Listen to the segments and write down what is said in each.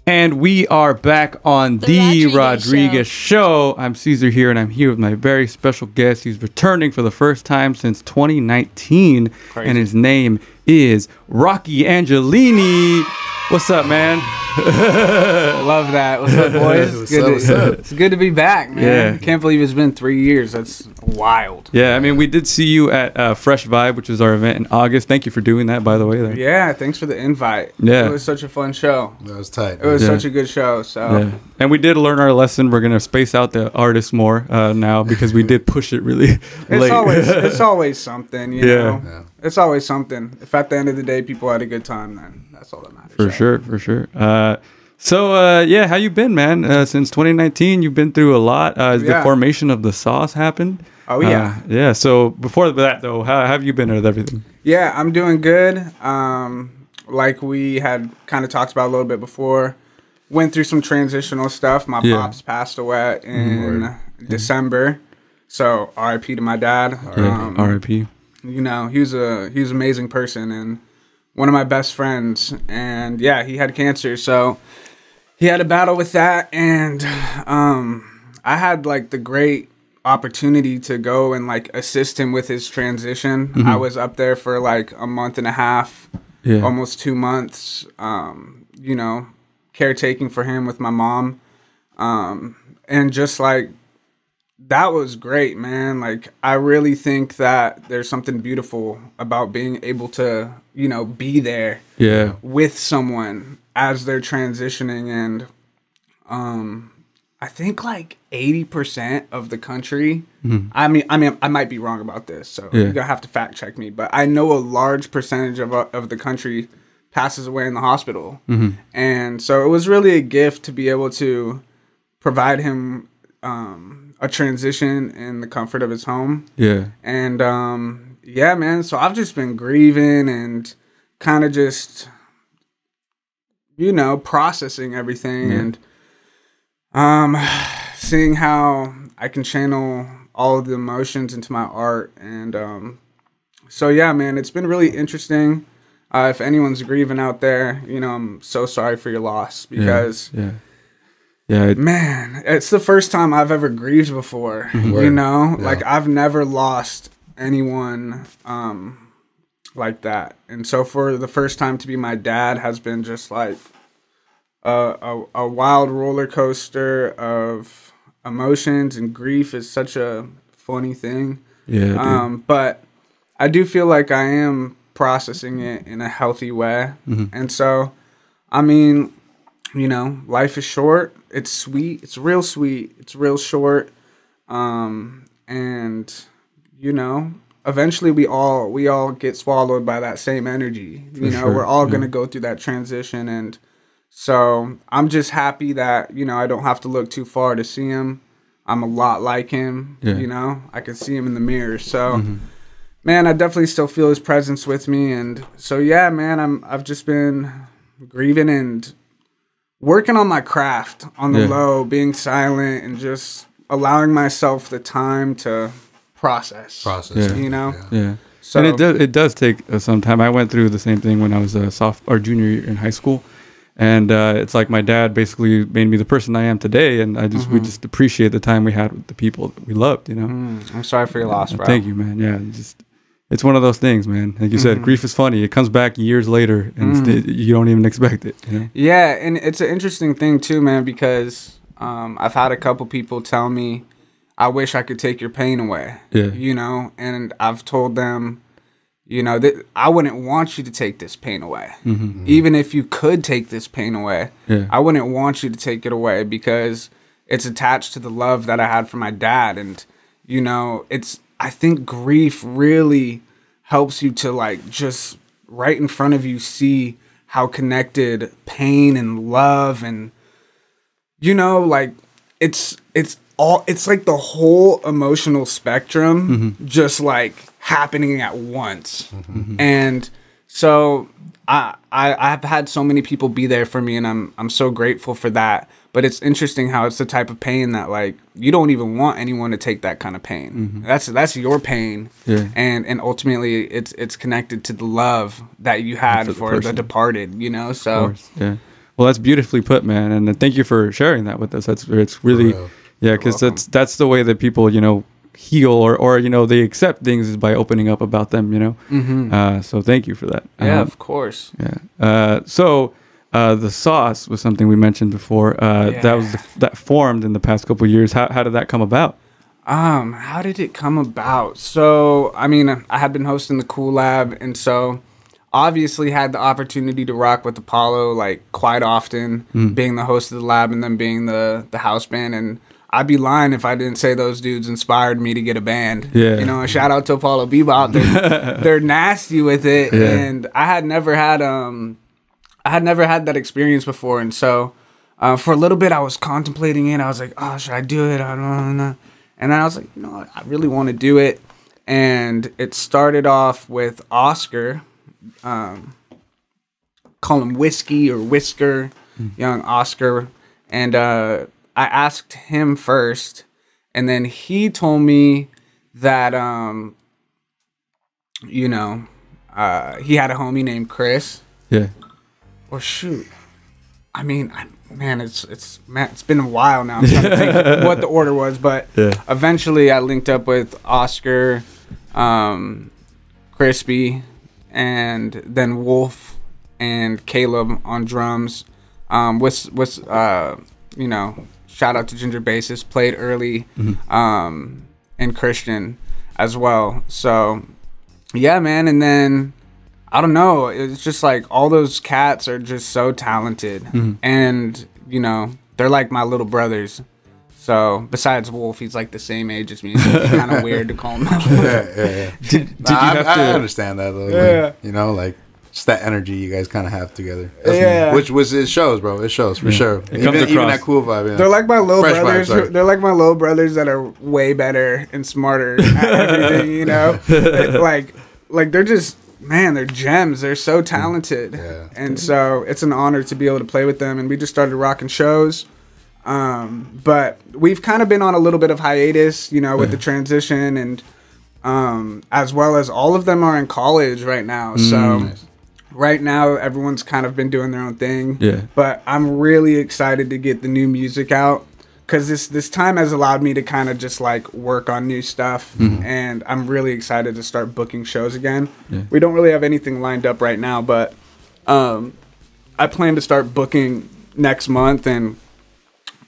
And we are back on the Rodriguez Show. I'm Caesar here, and I'm here with my very special guest. He's returning for the first time since 2019, and his name is Rocky Angelini. What's up, man? Love that. What's up, boys? It's good to be back, man. Yeah. I can't believe it's been 3 years. That's wild. Yeah, I mean, we did see you at Fresh Vibe, which is our event in August. Thank you for doing that, by the way. There. Yeah, thanks for the invite. Yeah. It was such a fun show. That was tight. It was such a good show. So. Yeah. And we did learn our lesson. We're going to space out the artists more now because we did push it really late. It's always something, you know? Yeah. It's always something. If at the end of the day people had a good time, then that's all that matters. For sure. So, how you been, man? Since 2019, you've been through a lot. The formation of the sauce happened. Oh, yeah. Yeah. So before that, though, how have you been with everything? Yeah, I'm doing good. Like we had kind of talked about a little bit before, went through some transitional stuff. My pops passed away in December. So R.I.P. to my dad. R.I.P. You know, he was an amazing person and one of my best friends. And yeah, he had cancer. So he had a battle with that. And I had like the great opportunity to go and like assist him with his transition. I was up there for like a month and a half, almost 2 months, you know, caretaking for him with my mom. And just like, that was great, man. Like, I really think that there's something beautiful about being able to, you know, be there with someone as they're transitioning. And I think like 80% of the country, I mean, I might be wrong about this, so you're gonna have to fact check me, but I know a large percentage of the country passes away in the hospital. And so it was really a gift to be able to provide him a transition in the comfort of his home. Yeah. And yeah, man. So I've just been grieving and kind of just, you know, processing everything and seeing how I can channel all of the emotions into my art. And so yeah, man, it's been really interesting. If anyone's grieving out there, you know, I'm so sorry for your loss because man, it's the first time I've ever grieved before, you know, like I've never lost anyone like that. And so for the first time to be my dad has been just like a wild roller coaster of emotions, and grief is such a funny thing. But I do feel like I am processing it in a healthy way. And so, I mean, you know, life is short. It's sweet. It's real sweet. It's real short. And you know, eventually we all get swallowed by that same energy. You know, we're all going to go through that transition. And so I'm just happy that, you know, I don't have to look too far to see him. I'm a lot like him, you know, I can see him in the mirror. So, man, I definitely still feel his presence with me. And so, yeah, man, I've just been grieving and working on my craft on the low, being silent and just allowing myself the time to process, you know? So, and it does take some time. I went through the same thing when I was a junior year in high school. And it's like my dad basically made me the person I am today. And I just we just appreciate the time we had with the people that we loved, you know? I'm sorry for your loss, bro. Thank you, man. Yeah, it's one of those things, man. Like you said, grief is funny. It comes back years later, and you don't even expect it. You know? Yeah, and it's an interesting thing too, man, because I've had a couple people tell me, "I wish I could take your pain away." You know, and I've told them, you know, that I wouldn't want you to take this pain away. Even if you could take this pain away, I wouldn't want you to take it away because it's attached to the love that I had for my dad, and you know, I think grief really helps you to like just right in front of you see how connected pain and love and, you know, like it's like the whole emotional spectrum just like happening at once. And so I've had so many people be there for me, and I'm so grateful for that. But it's interesting how it's the type of pain that like you don't even want anyone to take that kind of pain. That's your pain, and ultimately it's connected to the love that you had for the departed. You know, so Well, that's beautifully put, man, and thank you for sharing that with us. It's really, yeah, because that's the way that people, you know, heal or you know, they accept things is by opening up about them, you know. So thank you for that. Yeah, of course. Yeah. So the sauce was something we mentioned before. That formed in the past couple of years. How did that come about? How did it come about? So, I mean, I had been hosting the Cool Lab, and so obviously had the opportunity to rock with Apollo like quite often, being the host of the lab and then being the house band. And I'd be lying if I didn't say those dudes inspired me to get a band. Yeah. You know, a shout out to Apollo Bebop. They're nasty with it. Yeah. And I had never had that experience before. And so for a little bit I was contemplating it. I was like, oh, should I do it? I don't know. And then I was like, you know, I really want to do it. And it started off with Oscar. Call him Whiskey or Whisker, young Oscar. And I asked him first, and then he told me that, you know, he had a homie named Chris. Yeah. Or shoot. I mean, man, it's been a while now. I'm trying to think what the order was, but eventually I linked up with Oscar, Crispy, and then Wolf and Caleb on drums. With you know, shout out to Ginger Bassist, played early, and Christian as well. So yeah, man. And then I don't know, it's just like all those cats are just so talented, and you know, they're like my little brothers. So besides Wolf, he's like the same age as me. So it's kind of weird to call him that. Did you have to? I understand that though. Yeah. Like, you know, like just that energy you guys kind of have together. Which it shows, bro. It shows for sure. Even that cool vibe. Yeah. They're like my little brothers. They're like my little brothers that are way better and smarter at everything. You know, like they're just. Man, they're gems. They're so talented. Yeah. And so it's an honor to be able to play with them. And we just started rocking shows. But we've kind of been on a little bit of hiatus, you know, with the transition. And as well as all of them are in college right now. So right now, everyone's kind of been doing their own thing. Yeah. But I'm really excited to get the new music out. Because this time has allowed me to kind of just like work on new stuff, and I'm really excited to start booking shows again. Yeah. We don't really have anything lined up right now, but I plan to start booking next month, and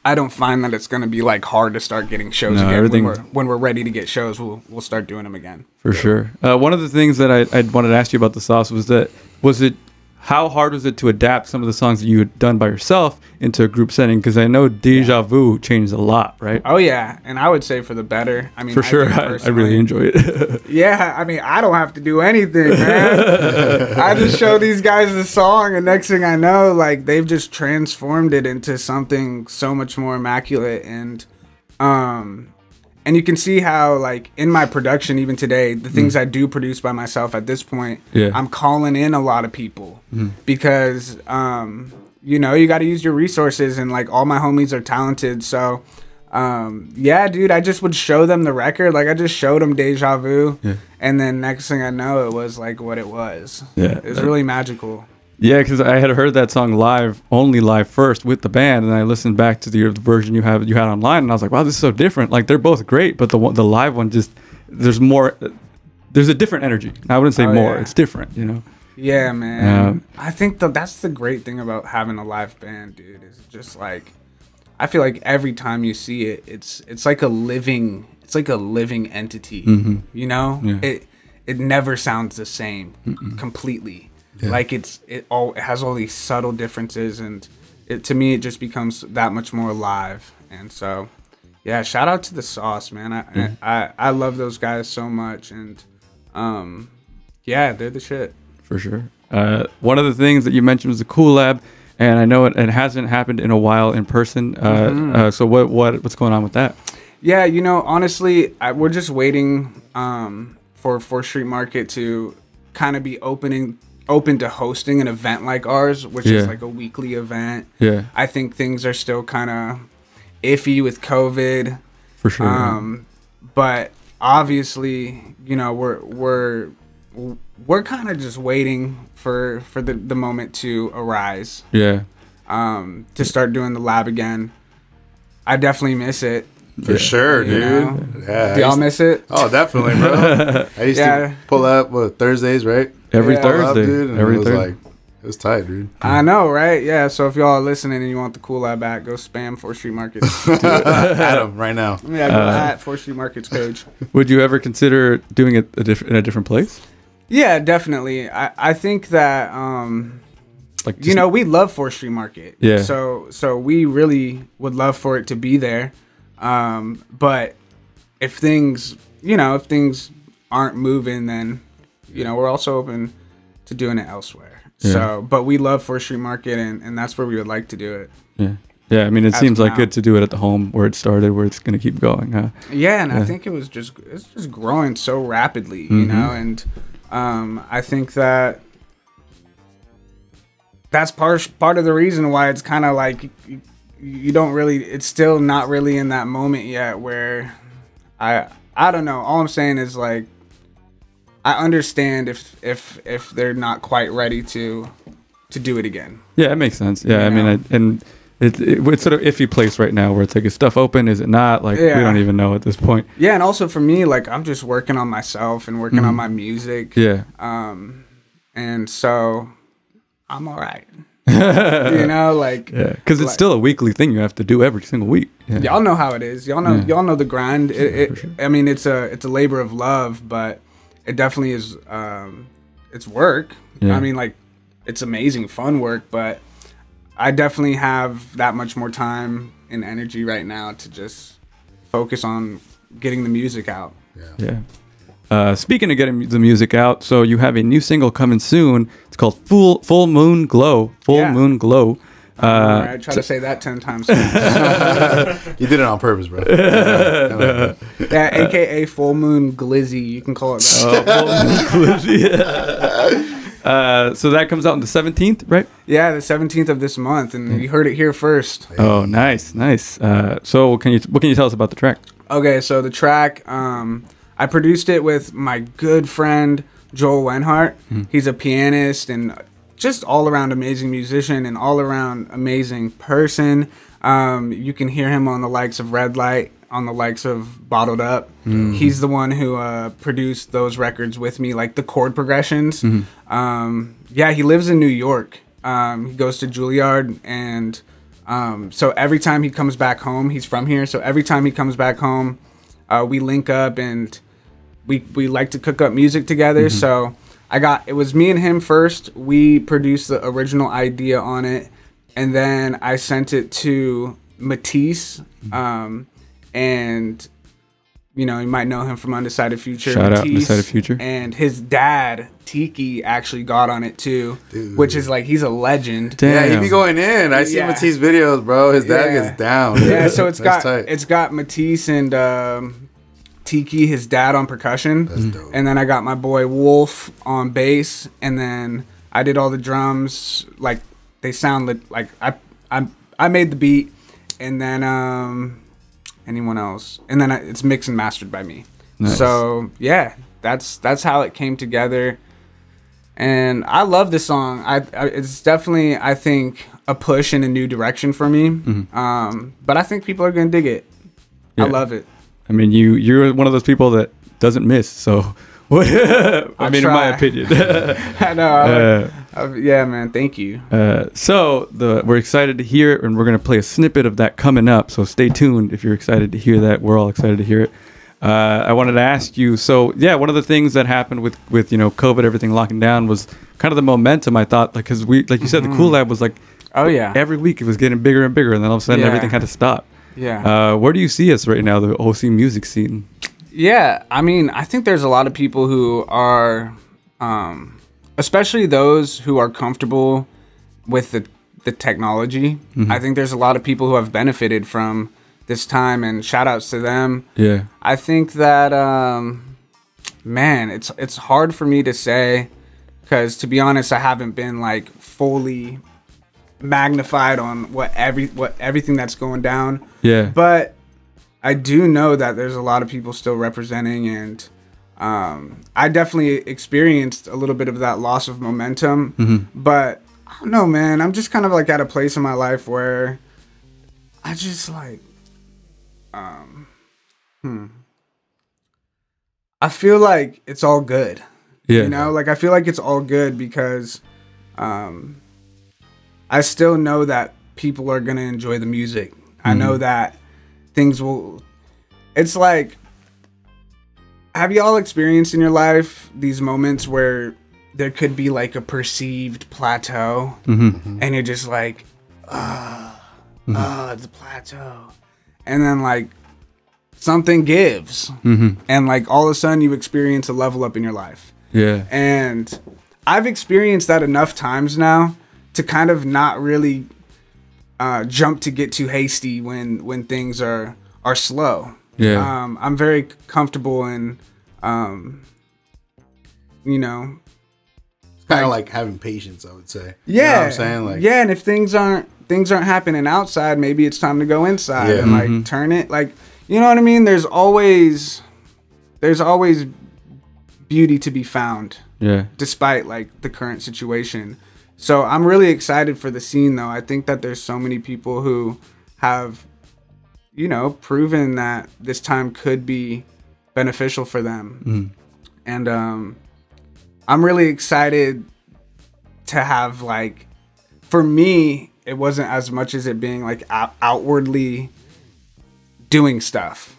I don't find that it's going to be like hard to start getting shows again. When we're ready to get shows, we'll start doing them again. For sure. One of the things that I wanted to ask you about the sauce was how hard was it to adapt some of the songs that you had done by yourself into a group setting? Because I know Deja Vu changed a lot, right? Oh, yeah. And I would say for the better. I mean, for sure. I really enjoy it. Yeah. I mean, I don't have to do anything, man. I just show these guys the song, and next thing I know, like, they've just transformed it into something so much more immaculate. And you can see how, like, in my production, even today, the things I do produce by myself at this point, I'm calling in a lot of people because, you know, you got to use your resources, and, like, all my homies are talented. So, yeah, dude, I just would show them the record. Like, I just showed them Deja Vu, and then next thing I know, it was, like, what it was. Yeah. It was really magical. Yeah, because I had heard that song only live first with the band, and I listened back to the version you had online, and I was like, wow, this is so different. Like, they're both great, but the live one just there's a different energy. I wouldn't say more. Yeah. It's different, you know. Yeah, man. I think that's the great thing about having a live band, dude. Is just like, I feel like every time you see it, it's like a living entity. You know, it never sounds the same completely. Yeah. Like it has all these subtle differences, and to me it just becomes that much more alive. And so, yeah, shout out to the sauce, man. I love those guys so much, and yeah, they're the shit for sure. One of the things that you mentioned was the Cool Lab, and I know it hasn't happened in a while in person. So what's going on with that? Yeah, you know, honestly, we're just waiting for 4th Street Market to kind of be open to hosting an event like ours, which is like a weekly event. Yeah, I think things are still kind of iffy with COVID, for sure. But obviously, you know, we're kind of just waiting for the moment to arise. Yeah. to start doing the lab again. I definitely miss it. For sure, dude. Yeah, do y'all miss it? Oh, definitely, bro. I used to pull up Thursdays, right? Every Thursday, up, dude, and every it was Thursday. like, it was tight, dude. I know, right? Yeah. So if y'all are listening and you want the Cool Lab back, go spam 4th Street Markets. At them right now. Yeah, go at 4th Street Markets page. Would you ever consider doing it in a different place? Yeah, definitely. I think that like just, we love 4th Street Market. Yeah. So we really would love for it to be there. But if things aren't moving, then we're also open to doing it elsewhere. Yeah. So, but we love 4th Street Market, and that's where we would like to do it. Yeah. Yeah, I mean, it seems like good to do it at the home where it started, where it's going to keep going, huh? Yeah, and I think it's just growing so rapidly, and I think that that's part of the reason why it's kind of like you don't really, it's still not really in that moment yet where I don't know. All I'm saying is like, I understand if they're not quite ready to do it again. Yeah, it makes sense. Yeah, I mean, it's sort of iffy place right now where it's like, is stuff open? Is it not? Like, we don't even know at this point. Yeah, and also for me, like, I'm just working on myself and working on my music. Yeah. And so I'm all right. Like, yeah, because it's still a weekly thing you have to do every single week. Yeah. Y'all know how it is. Y'all know the grind. Sure. I mean, it's a labor of love, but it definitely is. It's work. Yeah. I mean, like, it's amazing fun work, but I definitely have that much more time and energy right now to just focus on getting the music out. Yeah. Speaking of getting the music out, so you have a new single coming soon. It's called Full Moon Glow. Moon Glow. I try to say that 10 times. You did it on purpose, bro. Yeah, AKA Full Moon Glizzy. You can call it that. Full Moon Glizzy. So that comes out on the 17th, right? Yeah, the 17th of this month, and you heard it here first. Oh, nice. So what can you tell us about the track? Okay, so the track, I produced it with my good friend Joel Wenhart. He's a pianist and just all around amazing musician and all around amazing person. You can hear him on the likes of Red Light, on the likes of Bottled Up. He's the one who produced those records with me, like the chord progressions. He lives in New York. He goes to Juilliard, and so every time he comes back home, he's from here, so every time he comes back home, we link up and we like to cook up music together. So it was me and him first. We produced the original idea on it, and then I sent it to Matisse, and you might know him from Undecided Future. Shout out Undecided Future. And his dad, Tiki, actually got on it too. Dude. Which is like, he's a legend. Damn. Yeah, he be going in. I see Matisse videos, bro. His dad gets down. Yeah, so it's got Matisse and Tiki, his dad, on percussion. That's dope. And then I got my boy Wolf on bass, and then I did all the drums. Like, they sound like I made the beat, and then anyone else, and then it's mixed and mastered by me. Nice. So yeah, that's how it came together, and I love this song. It's definitely, I think, a push in a new direction for me. But I think people are gonna dig it. I love it. I mean, you're one of those people that doesn't miss, so I mean, in my opinion. I know. Yeah, man. Thank you. So we're excited to hear it, and we're going to play a snippet of that coming up. So stay tuned if you're excited to hear that. We're all excited to hear it. I wanted to ask you, so yeah, one of the things that happened with COVID, everything locking down, was kind of the momentum, I thought, like, because like you said, the Cool Lab was like, oh yeah, every week it was getting bigger and bigger, and then all of a sudden everything had to stop. Yeah. Where do you see us right now, the OC music scene? Yeah, I mean, I think there's a lot of people who are, especially those who are comfortable with the technology. I think there's a lot of people who have benefited from this time, and shout outs to them. Yeah. I think that, man, it's hard for me to say, because to be honest, I haven't been like fully magnified on what everything that's going down. Yeah. But I do know that there's a lot of people still representing, and I definitely experienced a little bit of that loss of momentum. But I don't know, man. I'm just kind of like at a place in my life where I just like, I feel like it's all good. Yeah. You know, like I feel like it's all good because I still know that people are going to enjoy the music. I know that things will, it's like, have you all experienced in your life these moments where there could be like a perceived plateau and you're just like, it's a plateau. And then like something gives and like all of a sudden you experience a level up in your life. Yeah. And I've experienced that enough times now to kind of not really jump to get too hasty when things are slow. Yeah. I'm very comfortable in, you know, it's kind of like having patience, I would say. Yeah. You know what I'm saying? Like, yeah, and if things aren't happening outside, maybe it's time to go inside and like turn it. Like, you know what I mean? There's always beauty to be found. Yeah. Despite like the current situation. So I'm really excited for the scene though. I think that there's so many people who have, you know, proven that this time could be beneficial for them. And I'm really excited to have like, for me, it wasn't as much as it being like outwardly doing stuff.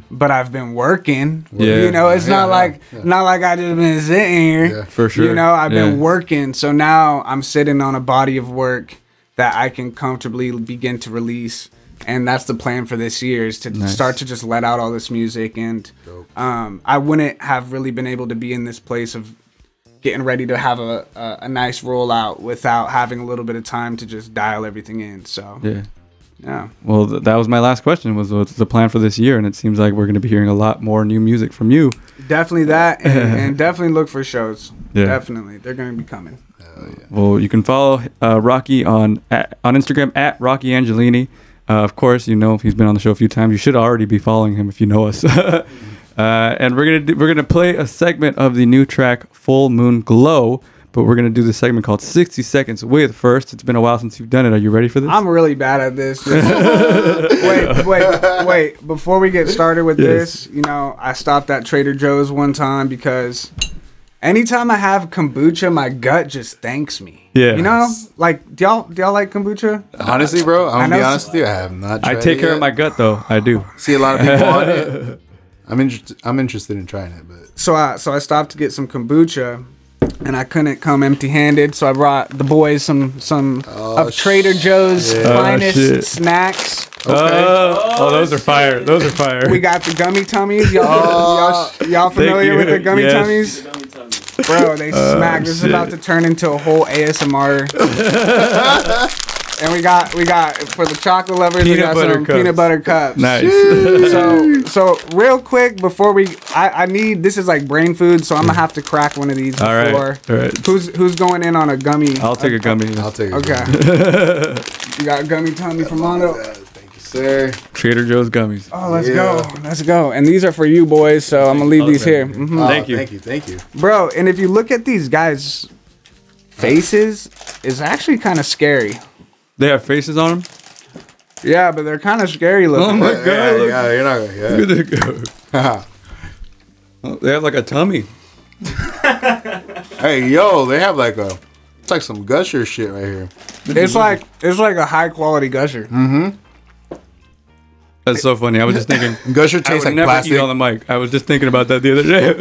But I've been working. You know, it's not like I just been sitting here. Yeah, for sure. You know, I've been working. So now I'm sitting on a body of work that I can comfortably begin to release. And that's the plan for this year, is to start to just let out all this music. And I wouldn't have really been able to be in this place of getting ready to have a nice rollout without having a little bit of time to just dial everything in. So yeah. Well, that was my last question. Was what's the plan for this year? And it seems like we're going to be hearing a lot more new music from you. Definitely that, and definitely look for shows. Yeah. Definitely, they're going to be coming. Well, you can follow Rocky on Instagram at Rocky Angelini. Of course, you know he's been on the show a few times. You should already be following him if you know us. And we're gonna play a segment of the new track "Full Moon Glow." But we're going to do this segment called 60 Seconds with First. It's been a while since you've done it. Are you ready for this? I'm really bad at this. Wait. Before we get started with this, you know, I stopped at Trader Joe's one time because anytime I have kombucha, my gut just thanks me. Yeah. You know? Like, do y'all like kombucha? Honestly, bro, I'm going to be honest with you. I have not tried it. I take care of my gut, though. I do. See a lot of people on it. I'm interested in trying it. But So I stopped to get some kombucha. And I couldn't come empty-handed, so I brought the boys some of Trader Joe's finest snacks. Okay. Oh, those are fire! Those are fire. We got the gummy tummies. Y'all familiar with the gummy tummies? Bro, they smack. This is about to turn into a whole ASMR. And we got for the chocolate lovers, we got some peanut butter cups. Nice. So real quick before I need, this is like brain food, so I'm gonna have to crack one of these before. All right. Who's going in on a gummy? I'll take a gummy. I'll take a gummy. You got a gummy tummy from Mondo? Thank you, sir. Trader Joe's gummies. Oh, let's go. And these are for you boys, so I'm gonna leave these here. Thank you. Thank you. Bro, and if you look at these guys' faces, it's actually kind of scary. They have faces on them? Yeah, but they're kind of scary looking. Oh my god. Yeah, you're not Look at that go. They have like a tummy. Hey, yo, they have like it's like some gusher shit right here. It's like a high quality gusher. That's so funny. I was just thinking gusher tastes like never plastic. Eat on the mic. I was just thinking about that the other day.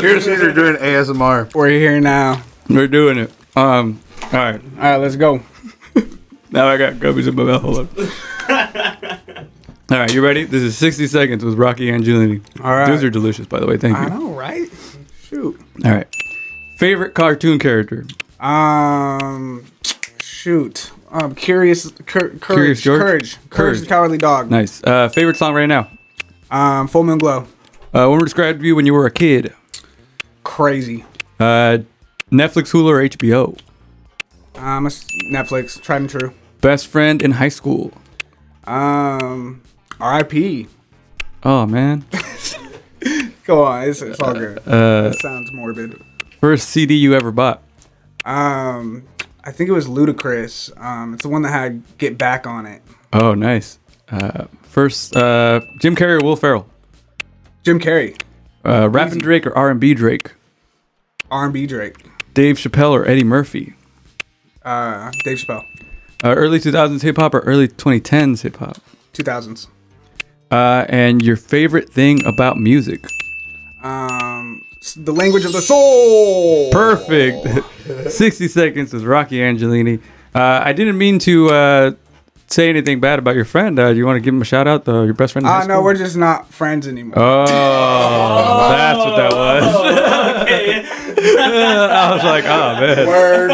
Here's Caesar doing ASMR. We're here now. We're doing it. All right, let's go. Now I got gummies in my mouth. Hold on. All right, you ready? This is 60 Seconds with Rocky Angelini. All right. Those are delicious, by the way. Thank you. I know, right? Shoot. All right. Favorite cartoon character? Shoot. Curious George? Courage the Cowardly Dog. Nice. Favorite song right now? Full Moon Glow. What would describe you when you were a kid? Crazy. Netflix, Hulu, or HBO? Netflix. Tried and true. Best friend in high school? R.I.P. Oh, man. Go on. It's all good. It sounds morbid. First CD you ever bought? I I think it was Ludacris. It's the one that had Get Back on it. Oh, nice. First, Jim Carrey or Will Ferrell? Jim Carrey. Rapping Drake or R&B Drake? R&B Drake. Dave Chappelle or Eddie Murphy? Dave Chappelle. Early 2000s hip hop or early 2010s hip hop? 2000s. And your favorite thing about music? The language of the soul. Perfect. 60 seconds with Rocky Angelini. I didn't mean to say anything bad about your friend. Do you want to give him a shout out? Your best friend? No, we're just not friends anymore. Oh, that's what that was. Okay. I was like, oh man. Word.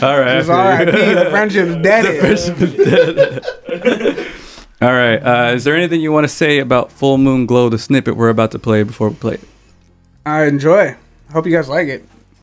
All right. It's R.I.P. The friendship's dead. The friendship is dead. All right. Is there anything you want to say about Full Moon Glow, the snippet we're about to play before we play it? I enjoy. Hope you guys like it.